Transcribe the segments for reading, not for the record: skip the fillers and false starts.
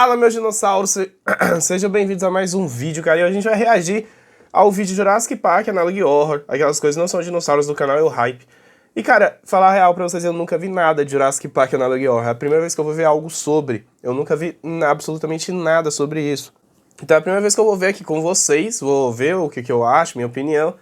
Fala, meus dinossauros, sejam bem-vindos a mais um vídeo, cara, e hoje a gente vai reagir ao vídeo Jurassic Park, Analog Horror, aquelas coisas não são dinossauros do canal, é o hype. E, cara, falar a real pra vocês, eu nunca vi nada de Jurassic Park, Analog Horror, é a primeira vez que eu vou ver algo sobre, eu nunca vi absolutamente nada sobre isso. Então é a primeira vez que eu vou ver aqui com vocês, vou ver o que eu acho, minha opinião,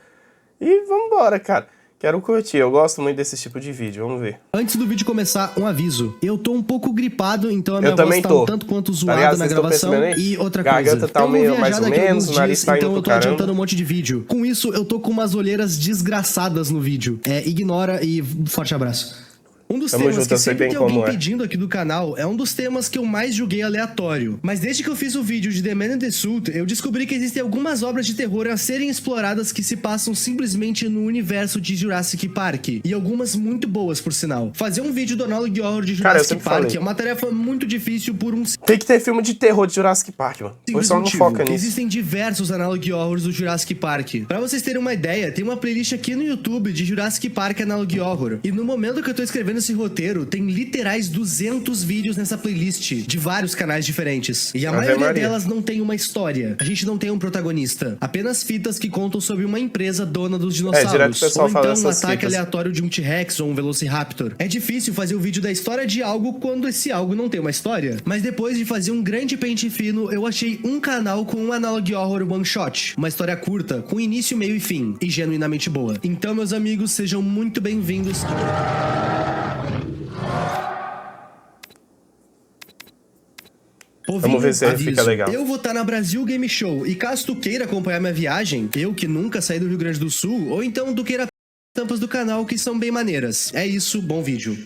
e vambora, cara. Quero curtir, eu gosto muito desse tipo de vídeo, vamos ver. Antes do vídeo começar, um aviso. Eu tô um pouco gripado, então a minha voz tá um tanto quanto zoada na gravação. E outra coisa, garganta tá meio mais ou menos, o nariz tá indo então eu tô adiantando um monte de vídeo. Com isso, eu tô com umas olheiras desgraçadas no vídeo. Ignora e forte abraço. Um dos temas que sempre tem alguém pedindo aqui do canal é um dos temas que eu mais julguei aleatório. Mas desde que eu fiz o vídeo de The Man in the Suit, eu descobri que existem algumas obras de terror a serem exploradas que se passam simplesmente no universo de Jurassic Park. E algumas muito boas, por sinal. Fazer um vídeo do Analog Horror de Jurassic Park é uma tarefa muito difícil por um... Tem que ter filme de terror de Jurassic Park, mano. O pessoal não foca nisso. Existem diversos Analog Horrors do Jurassic Park. Pra vocês terem uma ideia, tem uma playlist aqui no YouTube de Jurassic Park Analog Horror. E no momento que eu tô escrevendo esse roteiro, tem literais 200 vídeos nessa playlist, de vários canais diferentes. E a maioria delas não tem uma história. A gente não tem um protagonista. Apenas fitas que contam sobre uma empresa dona dos dinossauros. Direto o pessoal ou então um ataque fitas aleatório de um T-Rex ou um Velociraptor. É difícil fazer o vídeo da história de algo quando esse algo não tem uma história. Mas depois de fazer um grande pente fino, eu achei um canal com um Analog Horror One Shot. Uma história curta, com início, meio e fim. E genuinamente boa. Então, meus amigos, sejam muito bem-vindos. Vamos ver se ele fica legal. Eu vou estar na Brasil Game Show, e caso tu queira acompanhar minha viagem, eu que nunca saí do Rio Grande do Sul, ou então tu queira tampas do canal que são bem maneiras. É isso, bom vídeo.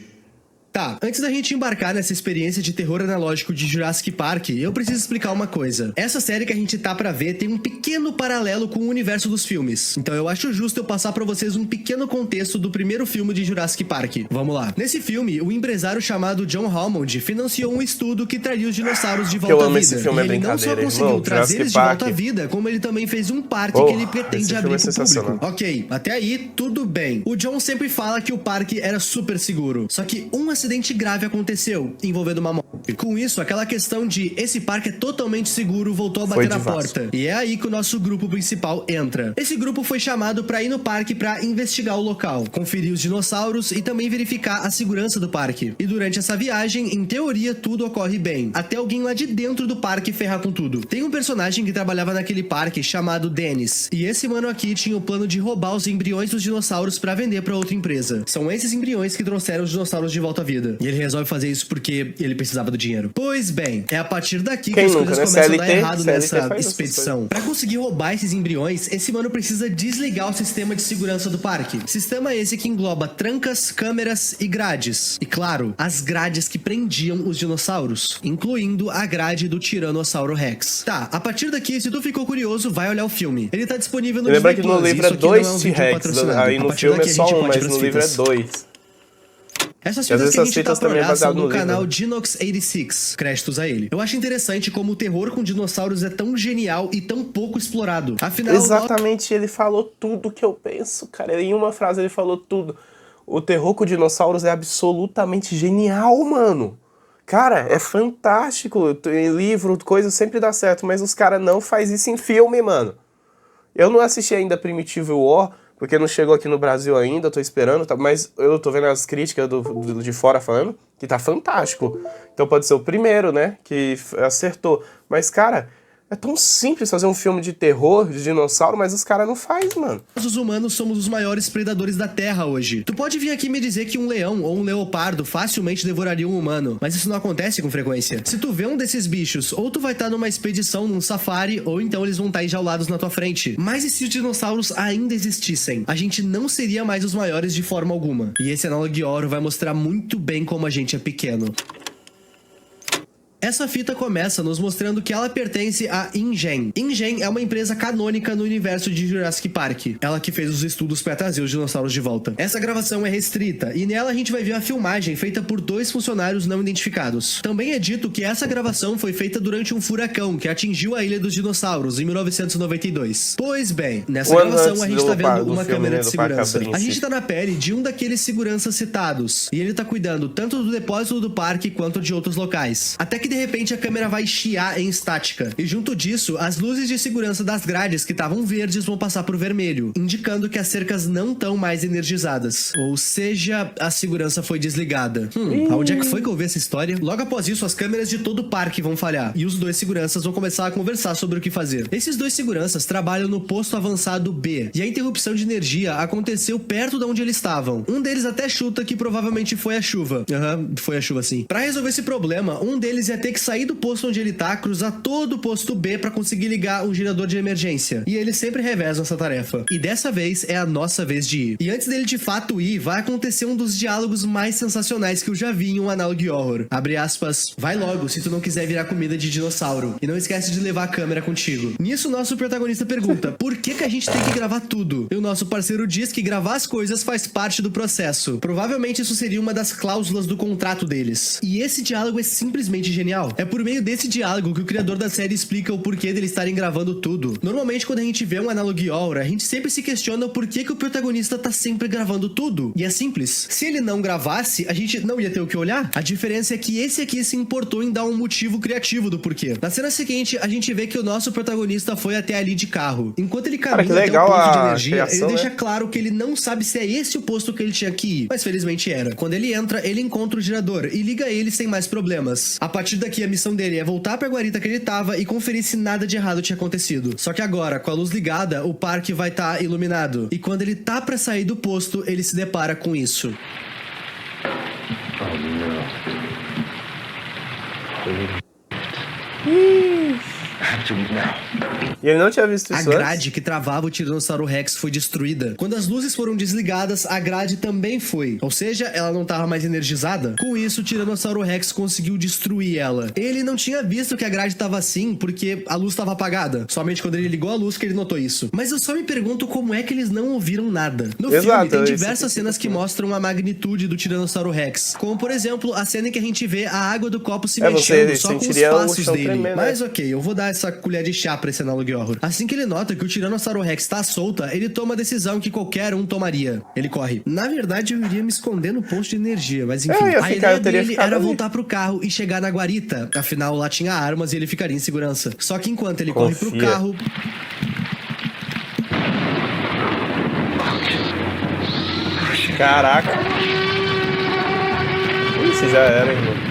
Tá, antes da gente embarcar nessa experiência de terror analógico de Jurassic Park, eu preciso explicar uma coisa. Essa série que a gente tá pra ver tem um pequeno paralelo com o universo dos filmes. Então eu acho justo eu passar pra vocês um pequeno contexto do primeiro filme de Jurassic Park. Vamos lá. Nesse filme, o empresário chamado John Hammond financiou um estudo que traria os dinossauros de volta à vida. Esse filme e ele não só conseguiu trazer eles de volta à vida, como ele também fez um parque que ele pretende abrir pro público. Ok, até aí, tudo bem. O John sempre fala que o parque era super seguro. Só que um acidente grave aconteceu, envolvendo uma morte. Com isso, aquela questão de esse parque é totalmente seguro voltou a bater na porta. E é aí que o nosso grupo principal entra. Esse grupo foi chamado pra ir no parque pra investigar o local, conferir os dinossauros e também verificar a segurança do parque. E durante essa viagem, em teoria, tudo ocorre bem. Até alguém lá de dentro do parque ferrar com tudo. Tem um personagem que trabalhava naquele parque chamado Dennis. E esse mano aqui tinha o plano de roubar os embriões dos dinossauros pra vender pra outra empresa. São esses embriões que trouxeram os dinossauros de volta à vida. E ele resolve fazer isso porque ele precisava do dinheiro. Pois bem, é a partir daqui que as coisas começam a dar errado nessa expedição. Pra conseguir roubar esses embriões, esse mano precisa desligar o sistema de segurança do parque. Sistema esse que engloba trancas, câmeras e grades. E claro, as grades que prendiam os dinossauros, incluindo a grade do Tiranossauro Rex. Tá, a partir daqui, se tu ficou curioso, vai olhar o filme. Ele tá disponível no Disney Plus. Lembra que no livro é 2 T-Rex, aí no filme é só um, mas no livro é 2. Essas fitas que a gente tá pra olhar são no canal Dinox86, créditos a ele. Eu acho interessante como o terror com dinossauros é tão genial e tão pouco explorado. Afinal... Exatamente, ele falou tudo que eu penso, cara. Em uma frase ele falou tudo. O terror com dinossauros é absolutamente genial, mano. Cara, é fantástico. Em livro, coisa sempre dá certo, mas os caras não fazem isso em filme, mano. Eu não assisti ainda Primitive War, porque não chegou aqui no Brasil ainda, eu tô esperando, tá? Mas eu tô vendo as críticas de fora falando que tá fantástico. Então pode ser o primeiro, né, que acertou. Mas, cara, é tão simples fazer um filme de terror, de dinossauro, mas os caras não fazem, mano. Nós, os humanos, somos os maiores predadores da Terra hoje. Tu pode vir aqui me dizer que um leão ou um leopardo facilmente devoraria um humano, mas isso não acontece com frequência. Se tu vê um desses bichos, ou tu vai estar numa expedição, num safari, ou então eles vão estar enjaulados na tua frente. Mas e se os dinossauros ainda existissem? A gente não seria mais os maiores de forma alguma. E esse Analog Horror vai mostrar muito bem como a gente é pequeno. Essa fita começa nos mostrando que ela pertence à InGen. InGen é uma empresa canônica no universo de Jurassic Park. Ela que fez os estudos para trazer os dinossauros de volta. Essa gravação é restrita, e nela a gente vai ver a filmagem feita por 2 funcionários não identificados. Também é dito que essa gravação foi feita durante um furacão que atingiu a Ilha dos Dinossauros em 1992. Pois bem, nessa gravação a gente tá vendo uma câmera de segurança. A gente tá na pele de um daqueles seguranças citados, e ele tá cuidando tanto do depósito do parque quanto de outros locais. Até que de repente a câmera vai chiar em estática. E junto disso, as luzes de segurança das grades que estavam verdes vão passar pro vermelho, indicando que as cercas não estão mais energizadas. Ou seja, a segurança foi desligada. Aonde é que foi que eu vi essa história? Logo após isso, as câmeras de todo o parque vão falhar, e os dois seguranças vão começar a conversar sobre o que fazer. Esses dois seguranças trabalham no posto avançado B, e a interrupção de energia aconteceu perto de onde eles estavam. Um deles até chuta que provavelmente foi a chuva. Foi a chuva sim. Pra resolver esse problema, um deles ia ter que sair do posto onde ele tá, cruzar todo o posto B pra conseguir ligar um gerador de emergência. E eles sempre revezam essa tarefa. E dessa vez é a nossa vez de ir. E antes dele de fato ir, vai acontecer um dos diálogos mais sensacionais que eu já vi em um Analog Horror. Abre aspas, vai logo se tu não quiser virar comida de dinossauro. E não esquece de levar a câmera contigo. Nisso, nosso protagonista pergunta, por que a gente tem que gravar tudo? E o nosso parceiro diz que gravar as coisas faz parte do processo. Provavelmente isso seria uma das cláusulas do contrato deles. E esse diálogo é simplesmente genial. É por meio desse diálogo que o criador da série explica o porquê deles estarem gravando tudo. Normalmente, quando a gente vê um Analog Horror, a gente sempre se questiona o porquê que o protagonista tá sempre gravando tudo. E é simples. Se ele não gravasse, a gente não ia ter o que olhar. A diferença é que esse aqui se importou em dar um motivo criativo do porquê. Na cena seguinte, a gente vê que o nosso protagonista foi até ali de carro. Enquanto ele caminha até o posto de energia, ele deixa claro que ele não sabe se é esse o posto que ele tinha que ir. Mas felizmente era. Quando ele entra, ele encontra o gerador e liga ele sem mais problemas. A partir daqui, a missão dele é voltar pra guarita que ele tava e conferir se nada de errado tinha acontecido. Só que agora, com a luz ligada, o parque vai estar iluminado. E quando ele tá pra sair do posto, ele se depara com isso. E ele não tinha visto isso antes? A grade que travava o Tiranossauro Rex foi destruída. Quando as luzes foram desligadas, a grade também foi. Ou seja, ela não estava mais energizada. Com isso, o Tiranossauro Rex conseguiu destruir ela. Ele não tinha visto que a grade estava assim porque a luz estava apagada. Somente quando ele ligou a luz que ele notou isso. Mas eu só me pergunto como é que eles não ouviram nada. No filme, tem diversas cenas que mostram a magnitude do Tiranossauro Rex. Como, por exemplo, a cena em que a gente vê a água do copo se mexendo só com os passos dele. Tremendo, mas ok, eu vou dar essa colher de chá pra esse Analog Horror. Assim que ele nota que o Tiranossauro Rex tá solta, ele toma a decisão que qualquer um tomaria. Ele corre. Na verdade, eu iria me esconder no posto de energia, mas enfim. A ideia dele era voltar pro carro e chegar na guarita. Afinal, lá tinha armas e ele ficaria em segurança. Só que enquanto ele corre pro carro... Caraca. Isso já era, irmão.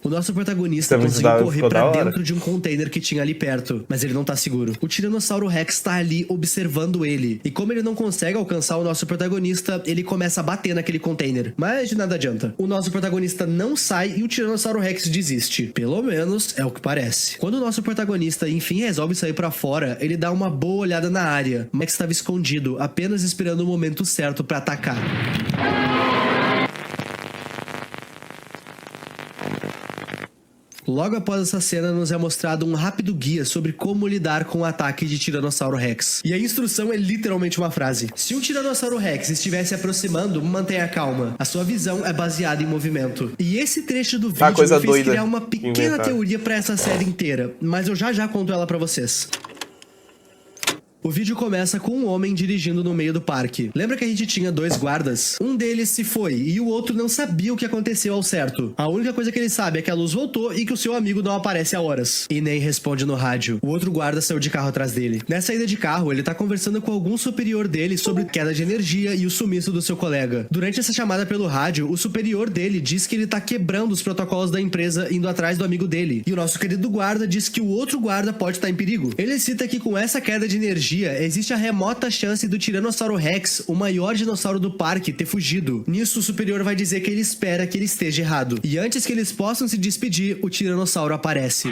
O nosso protagonista conseguiu correr pra dentro de um container que tinha ali perto, mas ele não tá seguro. O Tiranossauro Rex tá ali observando ele, e como ele não consegue alcançar o nosso protagonista, ele começa a bater naquele container, mas de nada adianta. O nosso protagonista não sai e o Tiranossauro Rex desiste. Pelo menos é o que parece. Quando o nosso protagonista enfim resolve sair pra fora, ele dá uma boa olhada na área. Max estava escondido, apenas esperando o momento certo pra atacar. Logo após essa cena, nos é mostrado um rápido guia sobre como lidar com o ataque de Tiranossauro Rex. E a instrução é literalmente uma frase. Se um Tiranossauro Rex estiver se aproximando, mantenha calma. A sua visão é baseada em movimento. E esse trecho do vídeo me fez criar uma pequena teoria pra essa série inteira, mas eu já conto ela pra vocês. O vídeo começa com um homem dirigindo no meio do parque. Lembra que a gente tinha dois guardas? Um deles se foi e o outro não sabia o que aconteceu ao certo. A única coisa que ele sabe é que a luz voltou e que o seu amigo não aparece há horas. E nem responde no rádio. O outro guarda saiu de carro atrás dele. Nessa ida de carro, ele tá conversando com algum superior dele sobre queda de energia e o sumiço do seu colega. Durante essa chamada pelo rádio, o superior dele diz que ele tá quebrando os protocolos da empresa indo atrás do amigo dele. E o nosso querido guarda diz que o outro guarda pode estar em perigo. Ele cita que com essa queda de energia existe a remota chance do Tiranossauro Rex, o maior dinossauro do parque, ter fugido. Nisso, o superior vai dizer que ele espera que ele esteja errado. E antes que eles possam se despedir, o Tiranossauro aparece.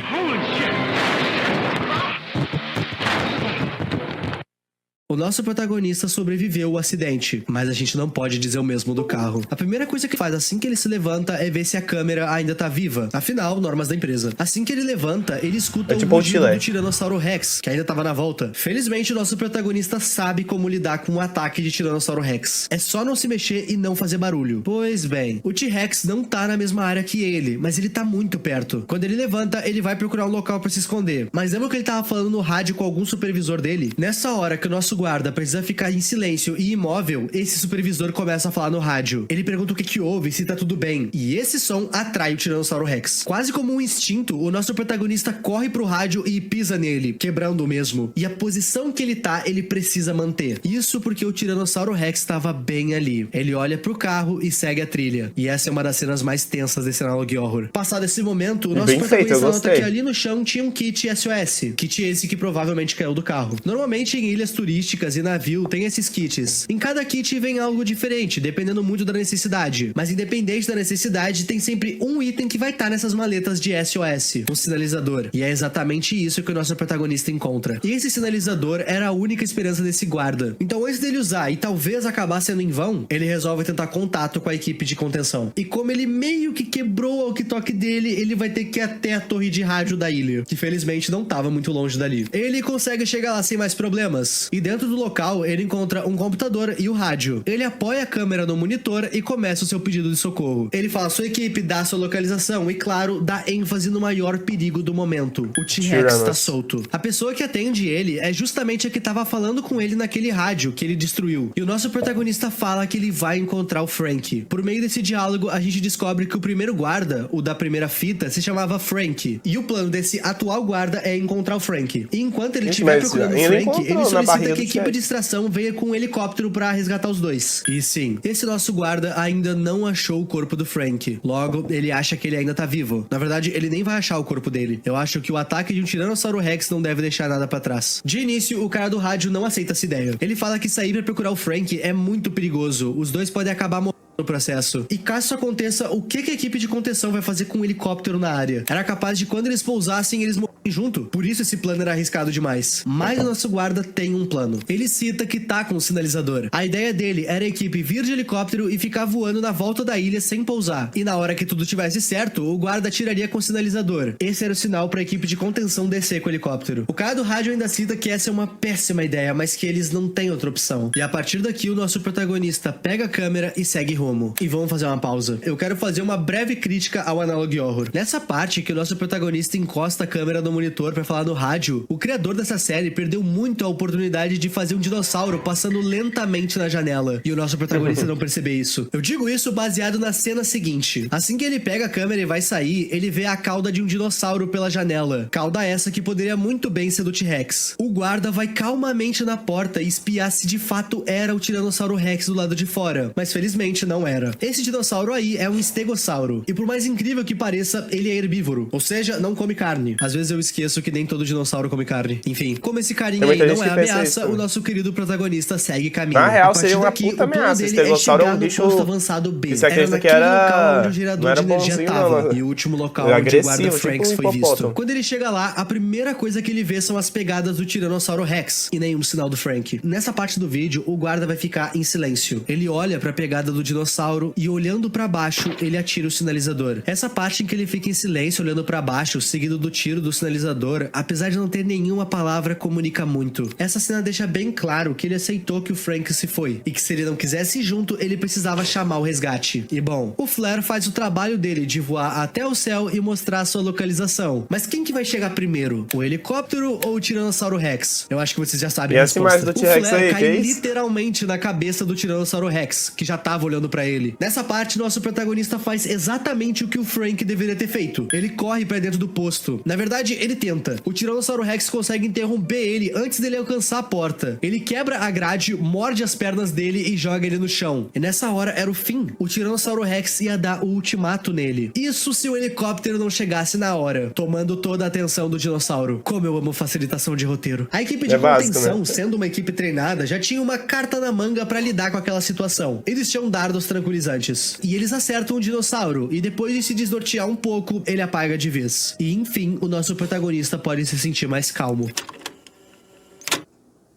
O nosso protagonista sobreviveu ao acidente, mas a gente não pode dizer o mesmo do carro. A primeira coisa que faz assim que ele se levanta é ver se a câmera ainda tá viva. Afinal, normas da empresa. Assim que ele levanta, ele escuta o rugido do Tiranossauro Rex, que ainda tava na volta. Felizmente, o nosso protagonista sabe como lidar com um ataque de Tiranossauro Rex. É só não se mexer e não fazer barulho. Pois bem, o T-Rex não tá na mesma área que ele, mas ele tá muito perto. Quando ele levanta, ele vai procurar um local pra se esconder. Mas lembra que ele tava falando no rádio com algum supervisor dele? Nessa hora que o nosso guarda precisa ficar em silêncio e imóvel, esse supervisor começa a falar no rádio. Ele pergunta o que houve, se tá tudo bem. E esse som atrai o Tiranossauro Rex. Quase como um instinto, o nosso protagonista corre pro rádio e pisa nele, quebrando o mesmo. E a posição que ele tá, ele precisa manter. Isso porque o Tiranossauro Rex estava bem ali. Ele olha pro carro e segue a trilha. E essa é uma das cenas mais tensas desse Analog Horror. Passado esse momento, o nosso protagonista nota que ali no chão tinha um kit SOS. Kit esse que provavelmente caiu do carro. Normalmente em ilhas turísticas e navio tem esses kits. Em cada kit vem algo diferente, dependendo muito da necessidade. Mas independente da necessidade, tem sempre um item que vai estar nessas maletas de SOS. Um sinalizador. E é exatamente isso que o nosso protagonista encontra. E esse sinalizador era a única esperança desse guarda. Então antes dele usar e talvez acabar sendo em vão, ele resolve tentar contato com a equipe de contenção. E como ele meio que quebrou o walkie-talkie dele, ele vai ter que ir até a torre de rádio da ilha, que felizmente não estava muito longe dali. Ele consegue chegar lá sem mais problemas. E dentro do local, ele encontra um computador e o rádio. Ele apoia a câmera no monitor e começa o seu pedido de socorro. Ele fala à sua equipe, dá sua localização e, claro, dá ênfase no maior perigo do momento. O T-Rex está solto. A pessoa que atende ele é justamente a que estava falando com ele naquele rádio que ele destruiu. E o nosso protagonista fala que ele vai encontrar o Frank. Por meio desse diálogo, a gente descobre que o primeiro guarda, o da primeira fita, se chamava Frank. E o plano desse atual guarda é encontrar o Frank. E enquanto ele estiver procurando o Frank, ele solicita que a equipe de extração venha com um helicóptero para resgatar os dois. E sim, esse nosso guarda ainda não achou o corpo do Frank. Logo, ele acha que ele ainda tá vivo. Na verdade, ele nem vai achar o corpo dele. Eu acho que o ataque de um Tiranossauro Rex não deve deixar nada pra trás. De início, o cara do rádio não aceita essa ideia. Ele fala que sair pra procurar o Frank é muito perigoso. Os dois podem acabar morrendo no processo. E caso isso aconteça, o que a equipe de contenção vai fazer com um helicóptero na área? Era capaz de quando eles pousassem, eles morrerem junto. Por isso esse plano era arriscado demais. Mas o nosso guarda tem um plano. Ele cita que tá com o sinalizador. A ideia dele era a equipe vir de helicóptero e ficar voando na volta da ilha sem pousar. E na hora que tudo tivesse certo, o guarda atiraria com o sinalizador. Esse era o sinal para a equipe de contenção descer com o helicóptero. O cara do rádio ainda cita que essa é uma péssima ideia, mas que eles não têm outra opção. E a partir daqui, o nosso protagonista pega a câmera e segue rumo. E vamos fazer uma pausa. Eu quero fazer uma breve crítica ao Analog Horror. Nessa parte que o nosso protagonista encosta a câmera no monitor para falar no rádio, o criador dessa série perdeu muito a oportunidade de fazer um dinossauro passando lentamente na janela. E o nosso protagonista não perceber isso. Eu digo isso baseado na cena seguinte. Assim que ele pega a câmera e vai sair, ele vê a cauda de um dinossauro pela janela. Cauda essa que poderia muito bem ser do T-Rex. O guarda vai calmamente na porta e espiar se de fato era o Tiranossauro Rex do lado de fora. Mas felizmente não era. Esse dinossauro aí é um estegossauro. E por mais incrível que pareça, ele é herbívoro. Ou seja, não come carne. Às vezes eu esqueço que nem todo dinossauro come carne. Enfim, como esse carinha aí não é ameaça, o nosso querido protagonista segue caminho. Na real, seria uma puta ameaça. Esse estegossauro é um bicho avançado B. Você acredita que era local onde o gerador de energia tava. Não. E o último local onde o guarda Franks foi visto. Quando ele chega lá, a primeira coisa que ele vê são as pegadas do Tiranossauro Rex e nenhum sinal do Frank. Nessa parte do vídeo, o guarda vai ficar em silêncio. Ele olha pra pegada do dinossauro e olhando pra baixo, ele atira o sinalizador. Essa parte em que ele fica em silêncio olhando pra baixo, seguido do tiro do sinalizador, apesar de não ter nenhuma palavra, comunica muito. Essa cena deixa bem claro que ele aceitou que o Frank se foi, e que se ele não quisesse ir junto, ele precisava chamar o resgate. E bom, o Flare faz o trabalho dele de voar até o céu e mostrar sua localização. Mas quem que vai chegar primeiro? O helicóptero ou o Tiranossauro Rex? Eu acho que vocês já sabem a resposta. O Flare cai literalmente na cabeça do Tiranossauro Rex, que já tava olhando pra ele. Nessa parte, nosso protagonista faz exatamente o que o Frank deveria ter feito. Ele corre pra dentro do posto. Na verdade, ele tenta. O Tiranossauro Rex consegue interromper ele antes dele alcançar a porta. Ele quebra a grade, morde as pernas dele e joga ele no chão. E nessa hora era o fim. O Tiranossauro Rex ia dar o ultimato nele. Isso se o helicóptero não chegasse na hora, tomando toda a atenção do dinossauro. Como eu amo facilitação de roteiro. A equipe de contenção, sendo uma equipe treinada, já tinha uma carta na manga pra lidar com aquela situação. Eles tinham dardos tranquilizantes. E eles acertam o dinossauro, e depois de se desnortear um pouco, ele apaga de vez. E enfim, o nosso protagonista pode se sentir mais calmo.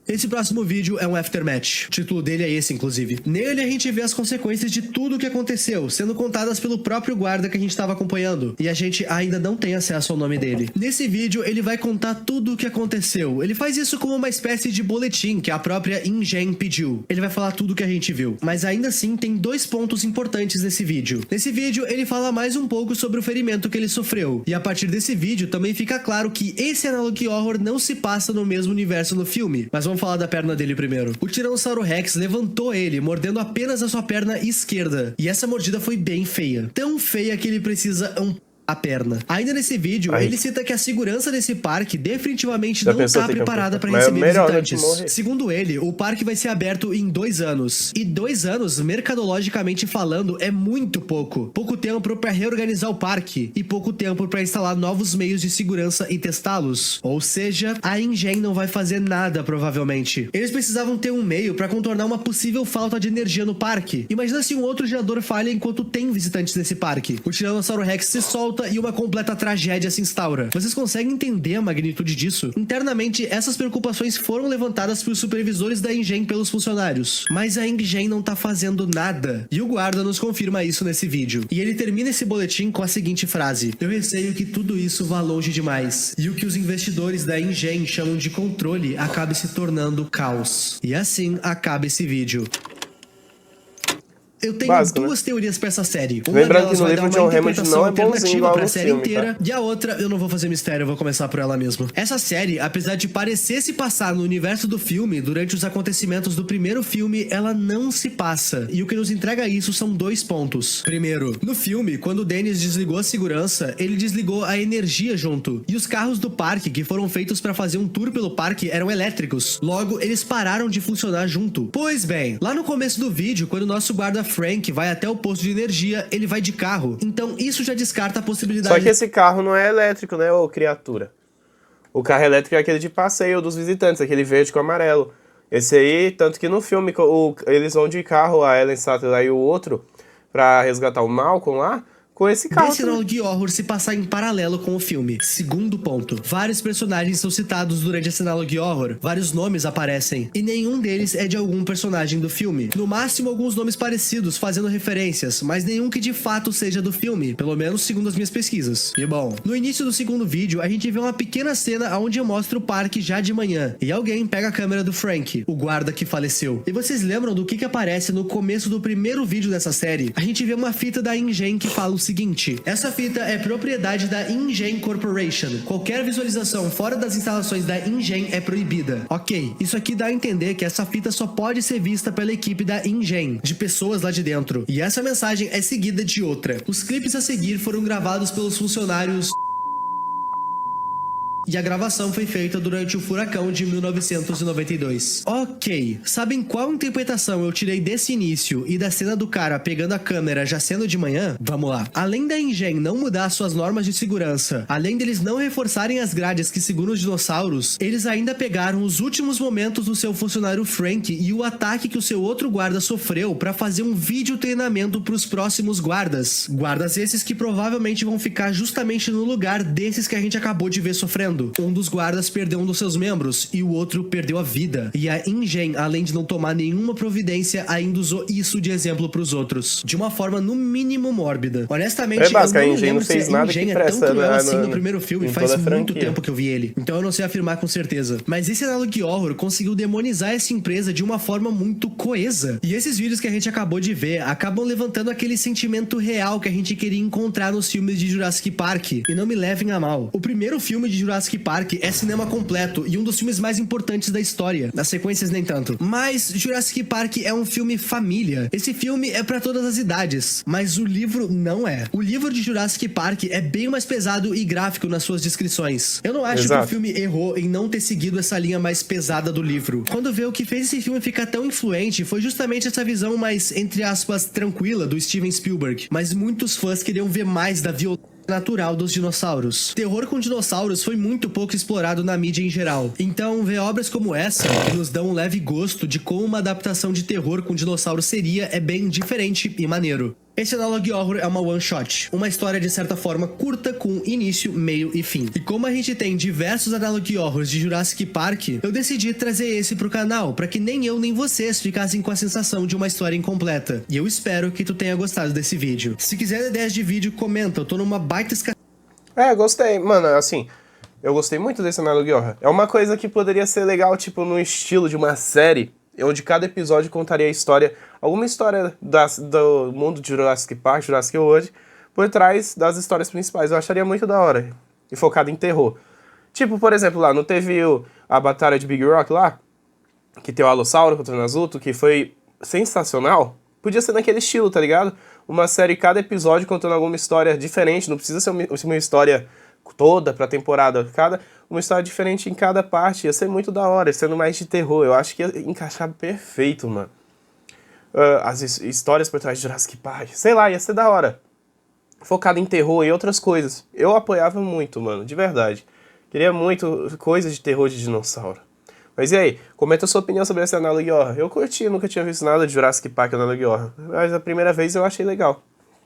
Esse próximo vídeo é um aftermath. O título dele é esse, inclusive. Nele a gente vê as consequências de tudo o que aconteceu, sendo contadas pelo próprio guarda que a gente estava acompanhando. E a gente ainda não tem acesso ao nome dele. Nesse vídeo, ele vai contar tudo o que aconteceu. Ele faz isso como uma espécie de boletim que a própria InGen pediu. Ele vai falar tudo o que a gente viu. Mas ainda assim, tem dois pontos importantes nesse vídeo. Nesse vídeo, ele fala mais um pouco sobre o ferimento que ele sofreu. E a partir desse vídeo, também fica claro que esse Analog Horror não se passa no mesmo universo no filme. Mas vamos vamos falar da perna dele primeiro. O Tiranossauro Rex levantou ele, mordendo apenas a sua perna esquerda. E essa mordida foi bem feia. Tão feia que ele precisa a perna. Ainda nesse vídeo, ele cita que a segurança desse parque definitivamente não está preparada para receber visitantes. Segundo ele, o parque vai ser aberto em 2 anos. E 2 anos, mercadologicamente falando, é muito pouco. Pouco tempo para reorganizar o parque e pouco tempo para instalar novos meios de segurança e testá-los. Ou seja, a InGen não vai fazer nada, provavelmente. Eles precisavam ter um meio para contornar uma possível falta de energia no parque. Imagina se um outro gerador falha enquanto tem visitantes nesse parque. O Tiranossauro Rex se solta e uma completa tragédia se instaura. Vocês conseguem entender a magnitude disso? Internamente, essas preocupações foram levantadas pelos supervisores da InGen pelos funcionários. Mas a InGen não tá fazendo nada. E o guarda nos confirma isso nesse vídeo. E ele termina esse boletim com a seguinte frase: "Eu receio que tudo isso vá longe demais. E o que os investidores da InGen chamam de controle acabe se tornando caos." E assim acaba esse vídeo. Eu tenho duas teorias pra essa série. Uma Lembrando delas que no vai dar livro uma John Hammond não é bonzinho igual pra no série filme, inteira, tá? e a outra, eu não vou fazer mistério, eu vou começar por ela mesmo. Essa série, apesar de parecer se passar no universo do filme, durante os acontecimentos do primeiro filme, ela não se passa. E o que nos entrega isso são 2 pontos. Primeiro, no filme, quando o Dennis desligou a segurança, ele desligou a energia junto. E os carros do parque, que foram feitos pra fazer um tour pelo parque, eram elétricos. Logo, eles pararam de funcionar junto. Pois bem, lá no começo do vídeo, quando o nosso guarda Frank vai até o posto de energia, ele vai de carro. Então isso já descarta a possibilidade... Só que esse carro não é elétrico, né, ô criatura? O carro elétrico é aquele de passeio dos visitantes, aquele verde com amarelo. Esse aí, tanto que no filme eles vão de carro, a Ellen Sattler e o outro, pra resgatar o Malcolm lá, com esse carro. Esse Log Horror se passar em paralelo com o filme. Segundo ponto, vários personagens são citados durante esse Log Horror, vários nomes aparecem, e nenhum deles é de algum personagem do filme. No máximo, alguns nomes parecidos, fazendo referências, mas nenhum que de fato seja do filme, pelo menos segundo as minhas pesquisas. E bom, no início do segundo vídeo, a gente vê uma pequena cena onde mostra o parque já de manhã, e alguém pega a câmera do Frank, o guarda que faleceu. E vocês lembram do que aparece no começo do primeiro vídeo dessa série? A gente vê uma fita da InGen que fala o seguinte: essa fita é propriedade da InGen Corporation. Qualquer visualização fora das instalações da InGen é proibida. Ok, isso aqui dá a entender que essa fita só pode ser vista pela equipe da InGen, de pessoas lá de dentro. E essa mensagem é seguida de outra. Os clipes a seguir foram gravados pelos funcionários... E a gravação foi feita durante o furacão de 1992. Ok, sabem qual interpretação eu tirei desse início e da cena do cara pegando a câmera já sendo de manhã? Vamos lá. Além da InGen não mudar suas normas de segurança, além deles não reforçarem as grades que seguram os dinossauros, eles ainda pegaram os últimos momentos do seu funcionário Frank e o ataque que o seu outro guarda sofreu pra fazer um vídeo treinamento pros próximos guardas. Guardas esses que provavelmente vão ficar justamente no lugar desses que a gente acabou de ver sofrendo. Um dos guardas perdeu um dos seus membros e o outro perdeu a vida. E a InGen, além de não tomar nenhuma providência, ainda usou isso de exemplo pros outros. De uma forma no mínimo mórbida. Honestamente, eu não lembro se a InGen é tão cruel assim no primeiro filme. Faz muito tempo que eu vi ele. Então eu não sei afirmar com certeza. Mas esse Log Horror conseguiu demonizar essa empresa de uma forma muito coesa. E esses vídeos que a gente acabou de ver acabam levantando aquele sentimento real que a gente queria encontrar nos filmes de Jurassic Park. E não me levem a mal. O primeiro filme de Jurassic Park é cinema completo e um dos filmes mais importantes da história. Nas sequências nem tanto. Mas Jurassic Park é um filme família. Esse filme é pra todas as idades, mas o livro não é. O livro de Jurassic Park é bem mais pesado e gráfico nas suas descrições. Eu não acho que o filme errou em não ter seguido essa linha mais pesada do livro. Quando vê o que fez esse filme ficar tão influente foi justamente essa visão mais, entre aspas, tranquila do Steven Spielberg. Mas muitos fãs queriam ver mais da violência natural dos dinossauros. Terror com dinossauros foi muito pouco explorado na mídia em geral. Então, ver obras como essa, que nos dão um leve gosto de como uma adaptação de terror com dinossauro seria, é bem diferente e maneiro. Esse Log Horror é uma one shot, uma história de certa forma curta com início, meio e fim. E como a gente tem diversos Log Horrors de Jurassic Park, eu decidi trazer esse pro canal, pra que nem eu nem vocês ficassem com a sensação de uma história incompleta. E eu espero que tu tenha gostado desse vídeo. Se quiser ideias de vídeo, comenta, eu tô numa baita gostei, mano, assim, eu gostei muito desse Log Horror. É uma coisa que poderia ser legal, tipo, no estilo de uma série, onde cada episódio contaria a história, alguma história do mundo de Jurassic Park, Jurassic World, por trás das histórias principais. Eu acharia muito da hora, e focado em terror. Tipo, por exemplo, lá, não teve a batalha de Big Rock lá? que tem o Alossauro contra o Nazuto, que foi sensacional, podia ser naquele estilo, tá ligado? Uma série, cada episódio contando alguma história diferente, não precisa ser uma história toda pra temporada, uma história diferente em cada parte, ia ser muito da hora, sendo mais de terror, eu acho que ia encaixar perfeito, mano. As histórias por trás de Jurassic Park, sei lá, ia ser da hora. Focado em terror e outras coisas. Eu apoiava muito, mano, de verdade. Queria muito coisa de terror de dinossauro. Mas e aí, comenta a sua opinião sobre esse Análogo Horror. Eu curti, nunca tinha visto nada de Jurassic Park Análogo Horror, mas a primeira vez eu achei legal.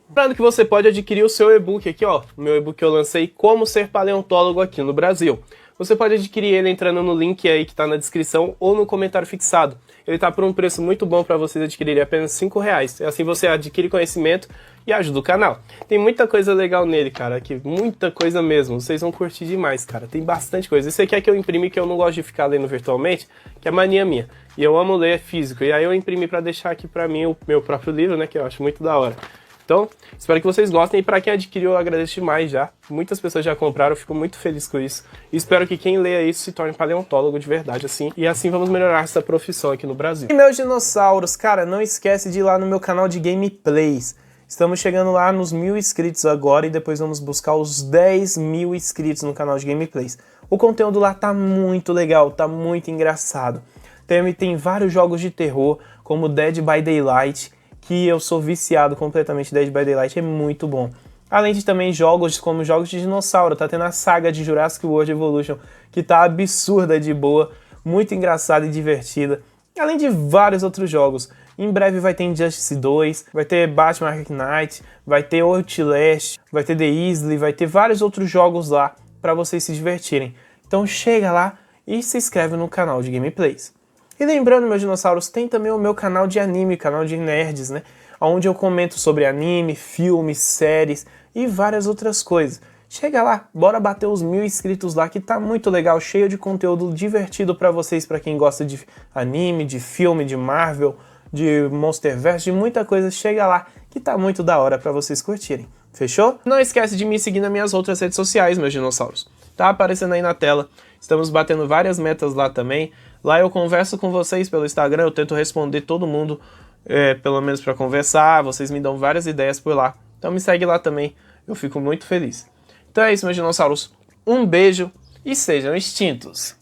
Lembrando que você pode adquirir o seu e-book aqui, ó. O meu e-book que eu lancei, Como Ser Paleontólogo aqui no Brasil. Você pode adquirir ele entrando no link aí que tá na descrição ou no comentário fixado. Ele tá por um preço muito bom para vocês adquirirem, apenas R$5. E assim você adquire conhecimento e ajuda o canal. Tem muita coisa legal nele, cara, aqui, muita coisa mesmo. Vocês vão curtir demais, cara. Tem bastante coisa. Esse aqui é que eu imprimi, que eu não gosto de ficar lendo virtualmente, que é mania minha. E eu amo ler físico. E aí eu imprimi para deixar aqui para mim o meu próprio livro, né, que eu acho muito da hora. Então, espero que vocês gostem, e para quem adquiriu eu agradeço demais já. Muitas pessoas já compraram, eu fico muito feliz com isso. E espero que quem leia isso se torne paleontólogo de verdade, assim. E assim vamos melhorar essa profissão aqui no Brasil. E meus dinossauros, cara, não esquece de ir lá no meu canal de gameplays. Estamos chegando lá nos 1000 inscritos agora e depois vamos buscar os 10.000 inscritos no canal de gameplays. O conteúdo lá tá muito legal, tá muito engraçado. Tem vários jogos de terror, como Dead by Daylight, que eu sou viciado completamente. Dead by Daylight é muito bom. Além de também jogos como jogos de dinossauro, tá tendo a saga de Jurassic World Evolution, que tá absurda de boa, muito engraçada e divertida. Além de vários outros jogos. Em breve vai ter Injustice 2, vai ter Batman Arkham Knight, vai ter Outlast, vai ter The Isle, vai ter vários outros jogos lá para vocês se divertirem. Então chega lá e se inscreve no canal de gameplays. E lembrando, meus dinossauros, tem também o meu canal de anime, canal de nerds, né? Onde eu comento sobre anime, filmes, séries e várias outras coisas. Chega lá, bora bater os 1000 inscritos lá, que tá muito legal, cheio de conteúdo divertido pra vocês, pra quem gosta de anime, de filme, de Marvel, de Monsterverse, de muita coisa. Chega lá, que tá muito da hora pra vocês curtirem. Fechou? Não esquece de me seguir nas minhas outras redes sociais, meus dinossauros. Tá aparecendo aí na tela. Estamos batendo várias metas lá também. Lá eu converso com vocês pelo Instagram, eu tento responder todo mundo, pelo menos pra conversar. Vocês me dão várias ideias por lá. Então me segue lá também, eu fico muito feliz. Então é isso, meus dinossauros. Um beijo e sejam extintos.